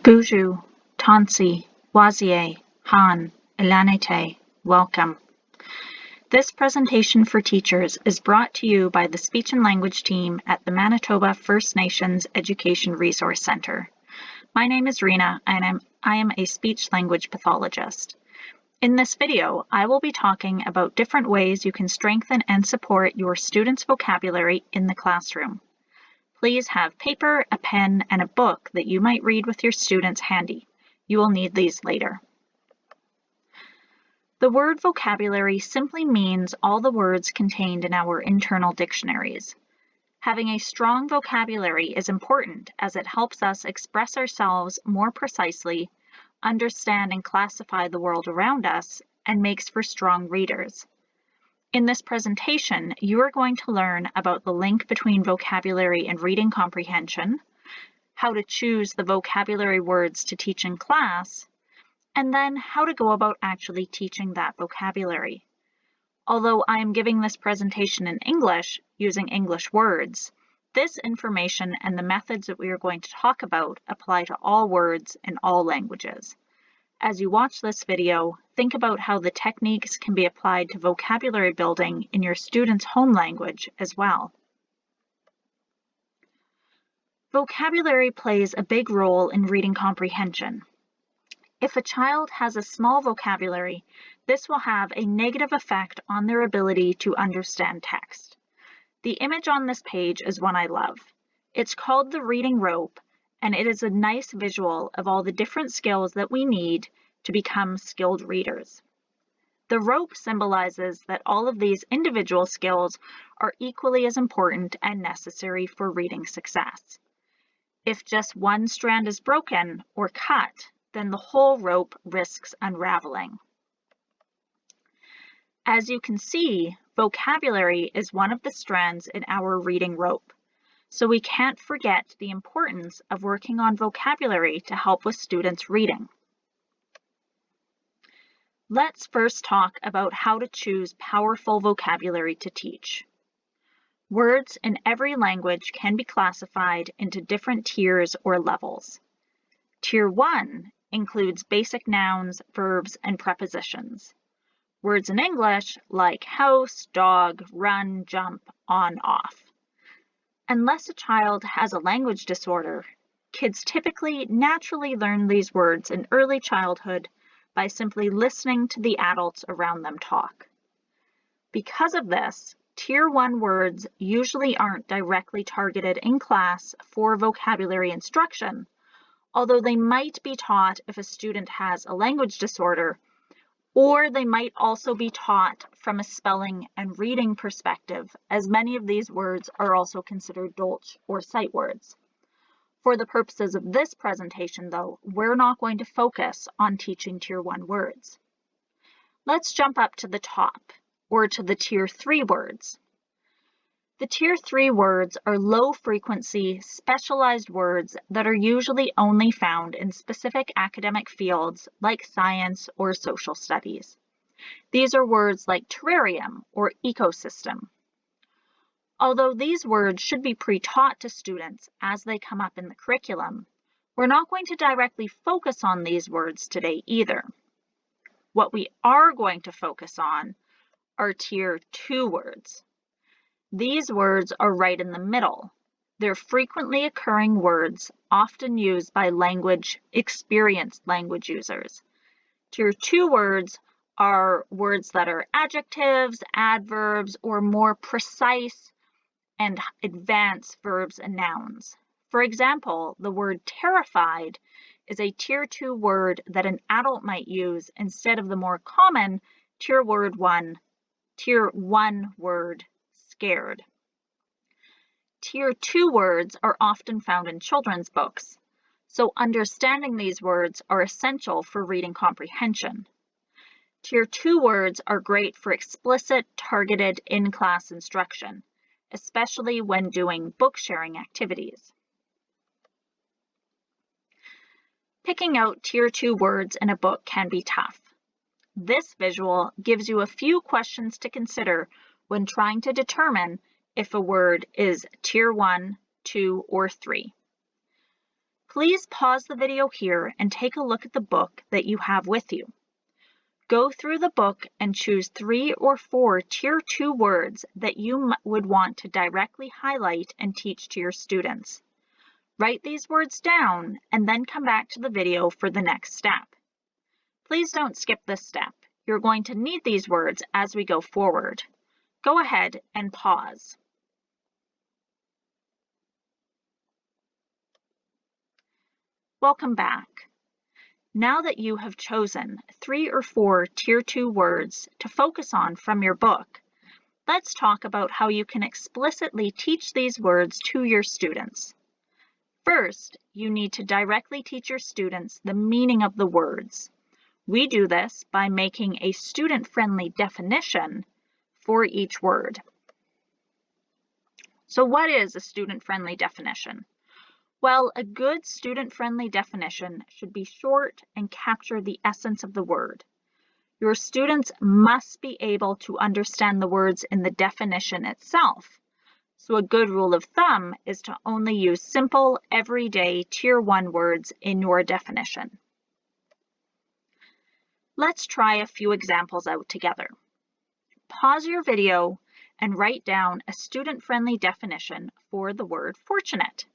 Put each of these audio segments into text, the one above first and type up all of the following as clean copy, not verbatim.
Bonjour, Tansi, Wazier, Han, Elanite, welcome. This presentation for teachers is brought to you by the Speech and Language team at the Manitoba First Nations Education Resource Centre. My name is Rena and I am a speech-language pathologist. In this video, I will be talking about different ways you can strengthen and support your students' vocabulary in the classroom. Please have paper, a pen, and a book that you might read with your students handy. You will need these later. The word vocabulary simply means all the words contained in our internal dictionaries. Having a strong vocabulary is important as it helps us express ourselves more precisely, understand and classify the world around us, and makes for strong readers. In this presentation, you are going to learn about the link between vocabulary and reading comprehension, how to choose the vocabulary words to teach in class, and then how to go about actually teaching that vocabulary. Although I am giving this presentation in English using English words, this information and the methods that we are going to talk about apply to all words in all languages. As you watch this video, think about how the techniques can be applied to vocabulary building in your students' home language as well. Vocabulary plays a big role in reading comprehension. If a child has a small vocabulary, this will have a negative effect on their ability to understand text. The image on this page is one I love. It's called the reading rope, and it is a nice visual of all the different skills that we need to become skilled readers. The rope symbolizes that all of these individual skills are equally as important and necessary for reading success. If just one strand is broken or cut, then the whole rope risks unraveling. As you can see, vocabulary is one of the strands in our reading rope. So we can't forget the importance of working on vocabulary to help with students' reading. Let's first talk about how to choose powerful vocabulary to teach. Words in every language can be classified into different tiers or levels. Tier 1 includes basic nouns, verbs, and prepositions. Words in English like house, dog, run, jump, on, off. Unless a child has a language disorder, kids typically naturally learn these words in early childhood by simply listening to the adults around them talk. Because of this, Tier 1 words usually aren't directly targeted in class for vocabulary instruction, although they might be taught if a student has a language disorder, or they might also be taught from a spelling and reading perspective, as many of these words are also considered Dolch or sight words. For the purposes of this presentation, though, we're not going to focus on teaching Tier 1 words. Let's jump up to the top, or to the Tier 3 words. The Tier 3 words are low-frequency, specialized words that are usually only found in specific academic fields like science or social studies. These are words like terrarium or ecosystem. Although these words should be pre-taught to students as they come up in the curriculum, we're not going to directly focus on these words today either. What we are going to focus on are Tier 2 words. These words are right in the middle. They're frequently occurring words, often used by experienced language users. Tier 2 words are words that are adjectives, adverbs, or more precise and advanced verbs and nouns. For example, the word terrified is a Tier 2 word that an adult might use instead of the more common Tier 1 word scared. Tier 2 words are often found in children's books, so understanding these words are essential for reading comprehension. Tier 2 words are great for explicit, targeted in-class instruction, especially when doing book sharing activities. Picking out Tier 2 words in a book can be tough. This visual gives you a few questions to consider when trying to determine if a word is Tier 1, 2, or 3. Please pause the video here and take a look at the book that you have with you. Go through the book and choose 3 or 4 Tier 2 words that you would want to directly highlight and teach to your students. Write these words down and then come back to the video for the next step. Please don't skip this step. You're going to need these words as we go forward. Go ahead and pause. Welcome back. Now that you have chosen 3 or 4 Tier 2 words to focus on from your book, let's talk about how you can explicitly teach these words to your students. First, you need to directly teach your students the meaning of the words. We do this by making a student-friendly definition for each word. So what is a student-friendly definition? Well, a good student-friendly definition should be short and capture the essence of the word. Your students must be able to understand the words in the definition itself. So a good rule of thumb is to only use simple, everyday Tier 1 words in your definition. Let's try a few examples out together. Pause your video and write down a student-friendly definition for the word fortunate.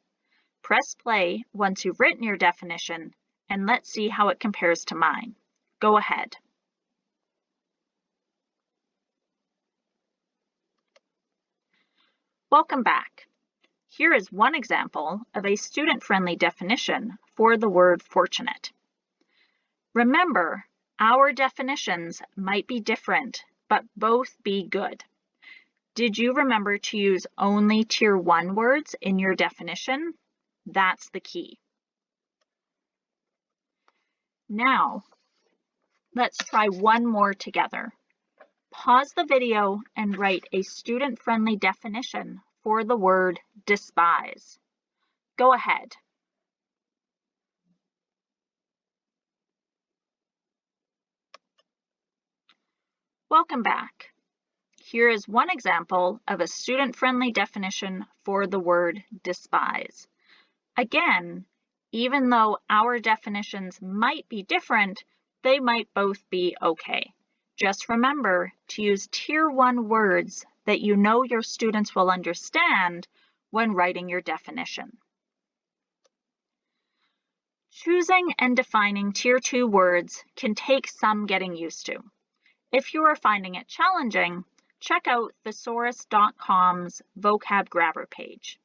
Press play once you've written your definition, and let's see how it compares to mine. Go ahead. Welcome back. Here is one example of a student-friendly definition for the word fortunate. Remember, our definitions might be different, but both be good. Did you remember to use only Tier 1 words in your definition? That's the key. Now, let's try one more together. Pause the video and write a student-friendly definition for the word despise. Go ahead. Welcome back. Here is one example of a student-friendly definition for the word despise. Again, even though our definitions might be different, they might both be okay. Just remember to use Tier 1 words that you know your students will understand when writing your definition. Choosing and defining Tier 2 words can take some getting used to. If you are finding it challenging, check out thesaurus.com's vocab grabber page.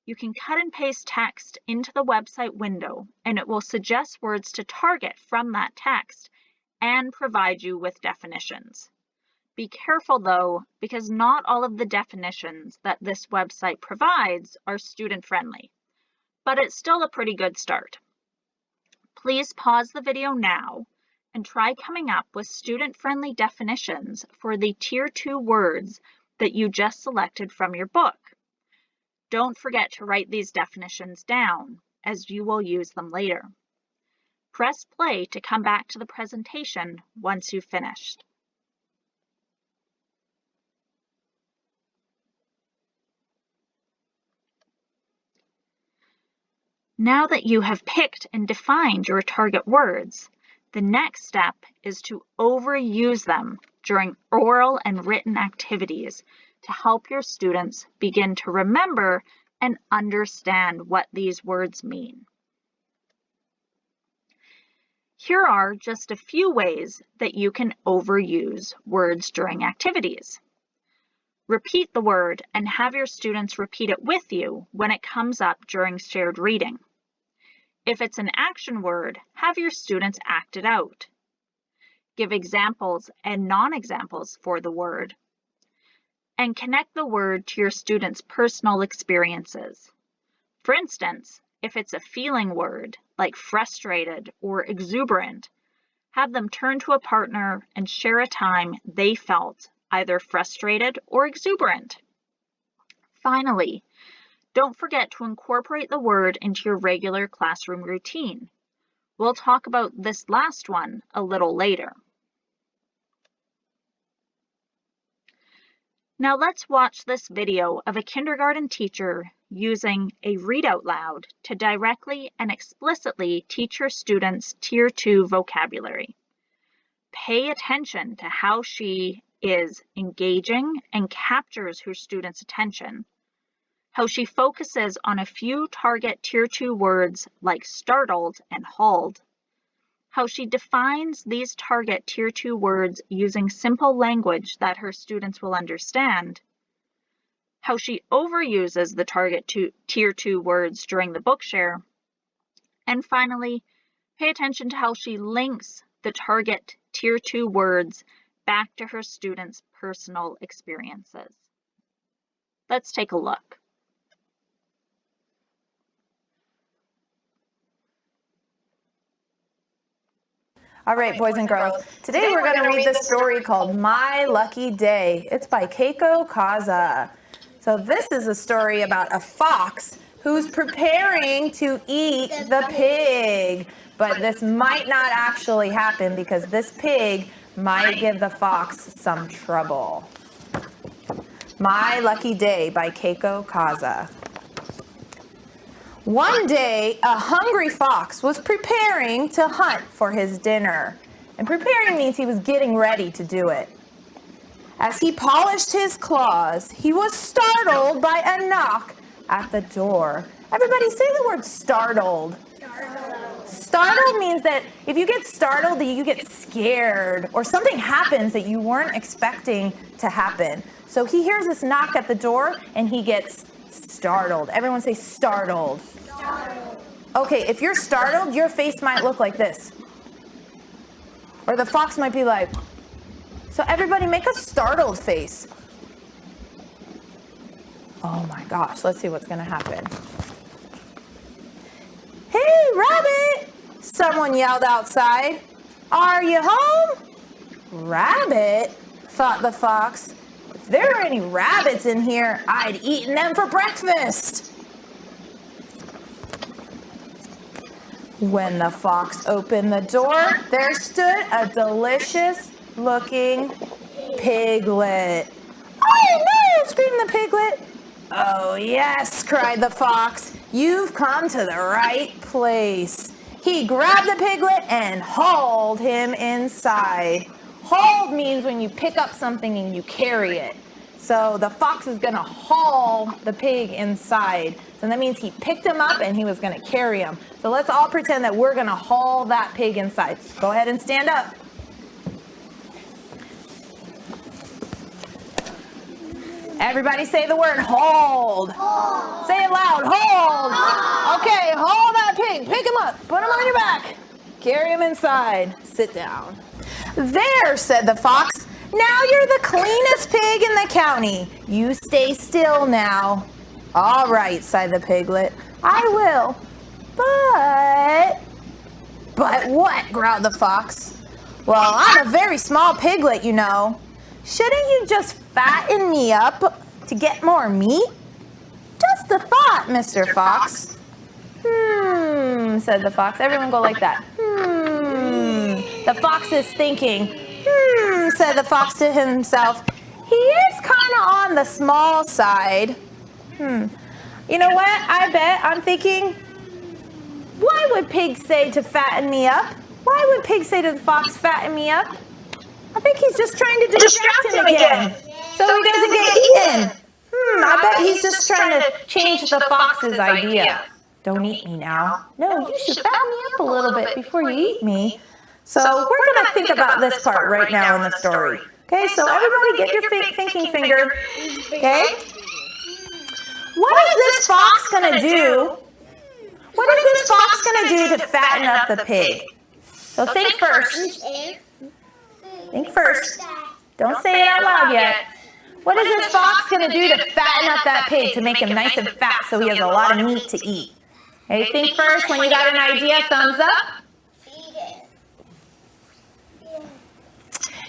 You can cut and paste text into the website window, and it will suggest words to target from that text and provide you with definitions. Be careful though, because not all of the definitions that this website provides are student-friendly, but it's still a pretty good start. Please pause the video now and try coming up with student-friendly definitions for the Tier 2 words that you just selected from your book. Don't forget to write these definitions down, as you will use them later. Press play to come back to the presentation once you've finished. Now that you have picked and defined your target words, the next step is to overuse them during oral and written activities to help your students begin to remember and understand what these words mean. Here are just a few ways that you can overuse words during activities. Repeat the word and have your students repeat it with you when it comes up during shared reading. If it's an action word, have your students act it out. Give examples and non-examples for the word. And connect the word to your students' personal experiences. For instance, if it's a feeling word, like frustrated or exuberant, have them turn to a partner and share a time they felt either frustrated or exuberant. Finally, don't forget to incorporate the word into your regular classroom routine. We'll talk about this last one a little later. Now let's watch this video of a kindergarten teacher using a read out loud to directly and explicitly teach her students Tier 2 vocabulary. Pay attention to how she is engaging and captures her students' attention, how she focuses on a few target Tier 2 words like startled and hauled, how she defines these target Tier 2 words using simple language that her students will understand, how she overuses the target Tier 2 words during the book share, and finally, pay attention to how she links the target Tier 2 words back to her students' personal experiences. Let's take a look. All right, boys and girls, today we're going to read the story called My Lucky Day. It's by Keiko Kaza. So this is a story about a fox who's preparing to eat the pig. But this might not actually happen because this pig might give the fox some trouble. My Lucky Day by Keiko Kaza. One day, a hungry fox was preparing to hunt for his dinner. And preparing means he was getting ready to do it. As he polished his claws, he was startled by a knock at the door. Everybody say the word startled. Startled means that if you get startled, you get scared, or something happens that you weren't expecting to happen. So he hears this knock at the door and he gets startled. Everyone say startled. Startled. Okay, if you're startled, your face might look like this. Or the fox might be like, so everybody make a startled face. Oh my gosh, let's see what's gonna happen. Hey, rabbit! Someone yelled outside. Are you home? Rabbit? Thought the fox. If there were any rabbits in here, I'd eaten them for breakfast. When the fox opened the door, there stood a delicious looking piglet. Oh no! Screamed the piglet. Oh yes, cried the fox. You've come to the right place. He grabbed the piglet and hauled him inside. Hauled means when you pick up something and you carry it. So the fox is gonna haul the pig inside. So that means he picked him up and he was gonna carry him. So let's all pretend that we're gonna haul that pig inside. So go ahead and stand up. Everybody say the word hauled. Hauled. Say it loud, hauled. Hauled. Okay, haul that pig. Pick him up, put him on your back. Carry him inside. Sit down. There, said the fox. Now you're the cleanest pig in the county. You stay still now. All right, sighed the piglet. I will. But what? Growled the fox. Well, I'm a very small piglet, you know. Shouldn't you just fatten me up to get more meat? Just a thought, Mr. Fox. Said the fox. Everyone go like that. The fox is thinking. Said the fox to himself. He is kind of on the small side. You know what? I bet I'm thinking, why would pig say to fatten me up? Why would pig say to the fox, fatten me up? I think he's just trying to distract him again, so he doesn't get eaten. I bet he's just trying to change the fox's idea. Don't eat me now. No, you should fatten me up a little bit before you eat me. So we're going to think about this part right now in the story. Okay, so everybody get your thinking finger. Okay? What is this fox going to do? What is this fox going to do to fatten up the pig? So think first. Think first. Don't say it out loud yet. What is this fox going to do to fatten up that pig to make him nice and fat so he has a lot of meat to eat? Okay, think first. When you got an idea, thumbs up.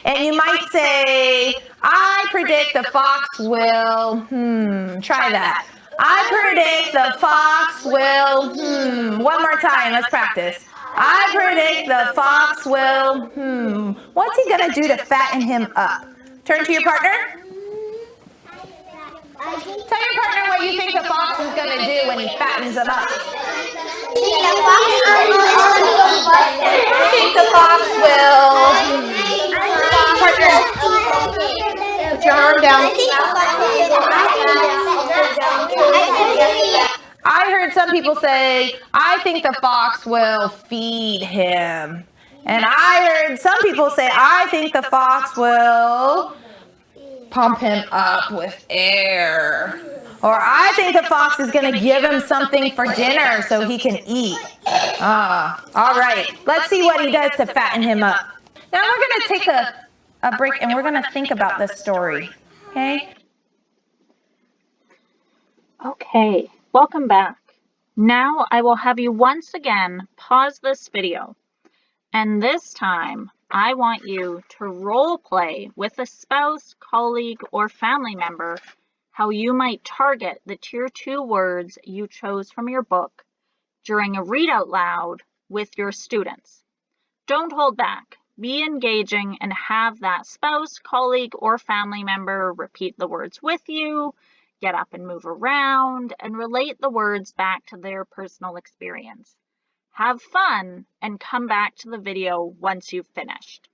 And you might say, I predict the fox will, try that. I predict the fox will, one more time, let's practice. I predict the fox will, what's he gonna do to fatten him up? Turn to your partner. Tell your partner what you think the fox is going to do when he fattens them up. I think the fox will... Put your arm down. I heard some people say, I think the fox will feed him. And I heard some people say, I think the fox will pump him up with air. Or I think the fox is going to give him something for dinner so he can eat. All right. Let's see what he does to fatten him up. Now we're going to take a break and we're going to think about this story. Okay? Okay, welcome back. Now I will have you once again pause this video. And this time, I want you to role play with a spouse, colleague, or family member how you might target the Tier 2 words you chose from your book during a read out loud with your students. Don't hold back. Be engaging and have that spouse, colleague, or family member repeat the words with you, get up and move around, and relate the words back to their personal experience. Have fun and come back to the video once you've finished.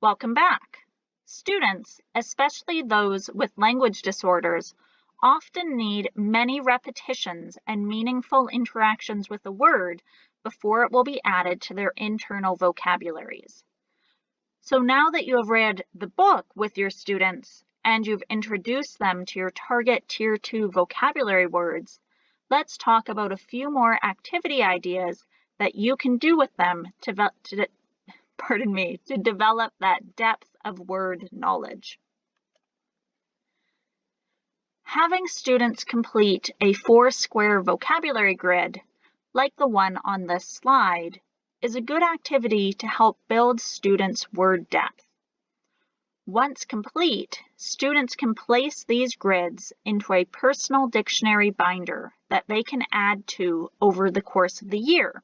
Welcome back. Students, especially those with language disorders, often need many repetitions and meaningful interactions with a word before it will be added to their internal vocabularies. So now that you have read the book with your students and you've introduced them to your target Tier 2 vocabulary words, let's talk about a few more activity ideas that you can do with them to develop that depth of word knowledge. Having students complete a 4-square vocabulary grid, like the one on this slide, is a good activity to help build students' word depth. Once complete, students can place these grids into a personal dictionary binder that they can add to over the course of the year.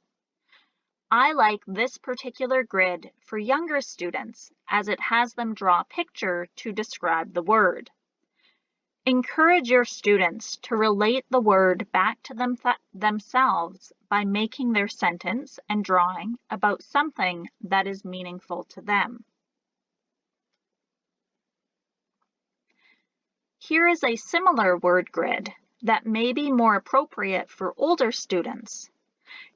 I like this particular grid for younger students as it has them draw a picture to describe the word. Encourage your students to relate the word back to themselves by making their sentence and drawing about something that is meaningful to them. Here is a similar word grid that may be more appropriate for older students.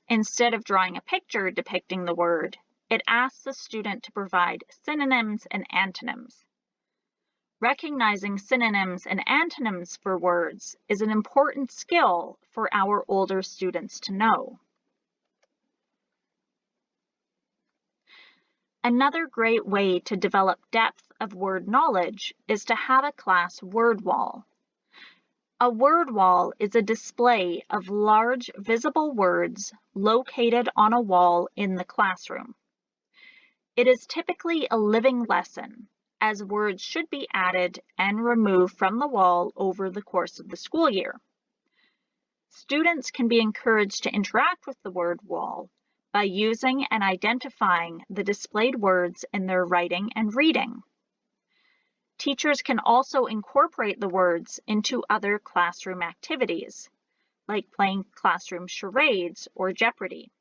Instead of drawing a picture depicting the word, it asks the student to provide synonyms and antonyms. Recognizing synonyms and antonyms for words is an important skill for our older students to know. Another great way to develop depth of word knowledge is to have a class word wall. A word wall is a display of large visible words located on a wall in the classroom. It is typically a living lesson, as words should be added and removed from the wall over the course of the school year. Students can be encouraged to interact with the word wall by using and identifying the displayed words in their writing and reading. Teachers can also incorporate the words into other classroom activities, like playing classroom charades or Jeopardy!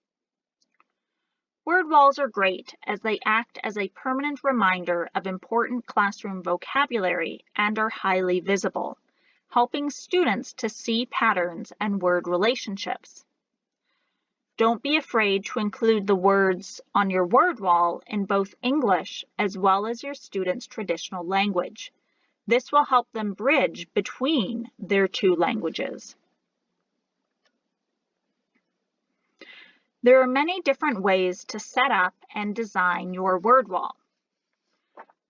Word walls are great as they act as a permanent reminder of important classroom vocabulary and are highly visible, helping students to see patterns and word relationships. Don't be afraid to include the words on your word wall in both English as well as your students' traditional language. This will help them bridge between their two languages. There are many different ways to set up and design your word wall.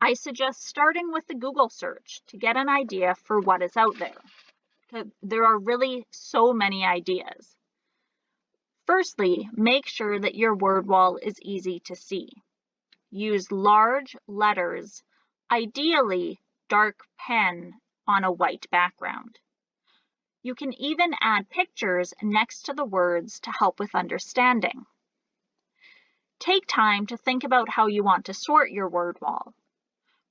I suggest starting with the Google search to get an idea for what is out there. There are really so many ideas. Firstly, make sure that your word wall is easy to see. Use large letters, ideally dark pen on a white background. You can even add pictures next to the words to help with understanding. Take time to think about how you want to sort your word wall.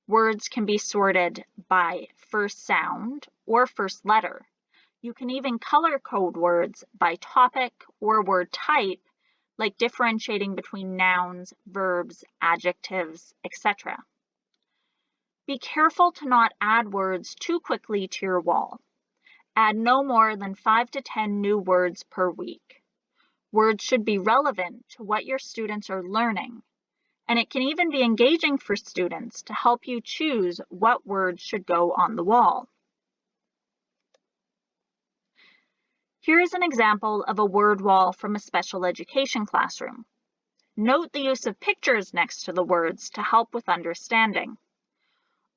Words can be sorted by first sound or first letter. You can even color code words by topic or word type, like differentiating between nouns, verbs, adjectives, etc. Be careful to not add words too quickly to your wall. Add no more than 5 to 10 new words per week. Words should be relevant to what your students are learning, and it can even be engaging for students to help you choose what words should go on the wall. Here is an example of a word wall from a special education classroom. Note the use of pictures next to the words to help with understanding.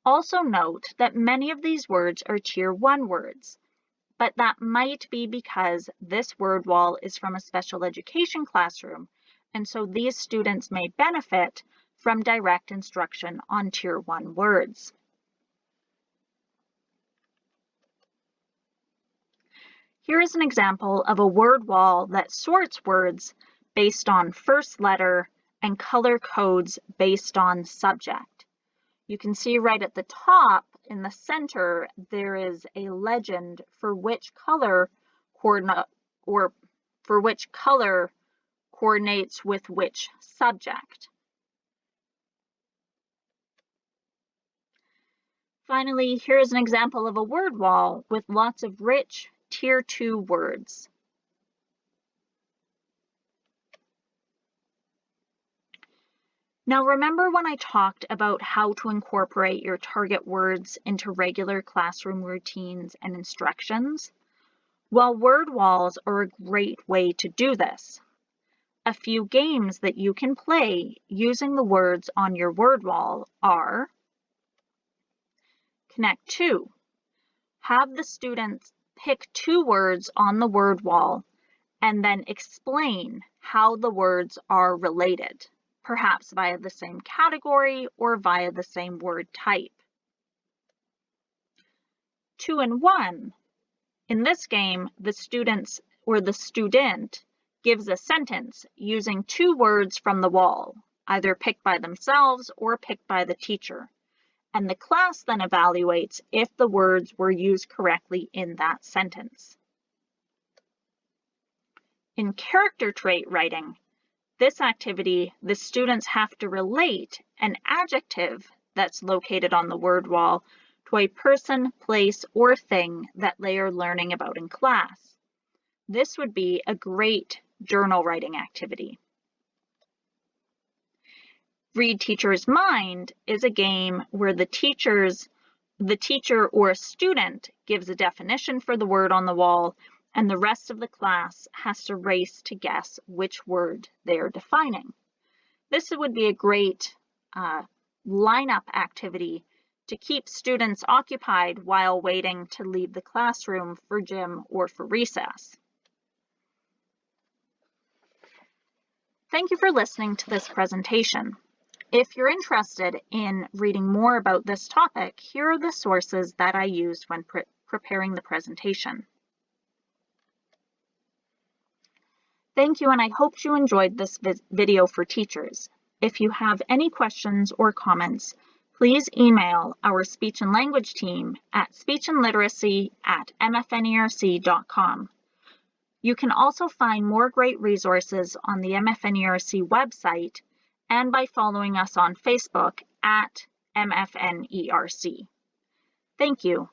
Also note that many of these words are Tier 1 words, but that might be because this word wall is from a special education classroom, and so these students may benefit from direct instruction on Tier 1 words. Here is an example of a word wall that sorts words based on first letter and color codes based on subject. You can see right at the top in the center there is a legend for which color coordinates with which subject. Finally, here is an example of a word wall with lots of rich Tier 2 words. Now remember when I talked about how to incorporate your target words into regular classroom routines and instructions? Well, word walls are a great way to do this. A few games that you can play using the words on your word wall are Connect 2. Have the students pick 2 words on the word wall and then explain how the words are related, perhaps via the same category or via the same word type. 2 and 1. In this game, the student gives a sentence using 2 words from the wall, either picked by themselves or picked by the teacher, and the class then evaluates if the words were used correctly in that sentence. In character trait writing, this activity, the students have to relate an adjective that's located on the word wall to a person, place, or thing that they are learning about in class. This would be a great journal writing activity. Read Teacher's Mind is a game where the teacher or a student gives a definition for the word on the wall, and the rest of the class has to race to guess which word they are defining. This would be a great lineup activity to keep students occupied while waiting to leave the classroom for gym or for recess. Thank you for listening to this presentation. If you're interested in reading more about this topic, here are the sources that I used when preparing the presentation. Thank you, and I hope you enjoyed this video for teachers. If you have any questions or comments, please email our speech and language team at speechandliteracy@mfnerc.com. You can also find more great resources on the MFNERC website and by following us on Facebook at MFNERC. Thank you.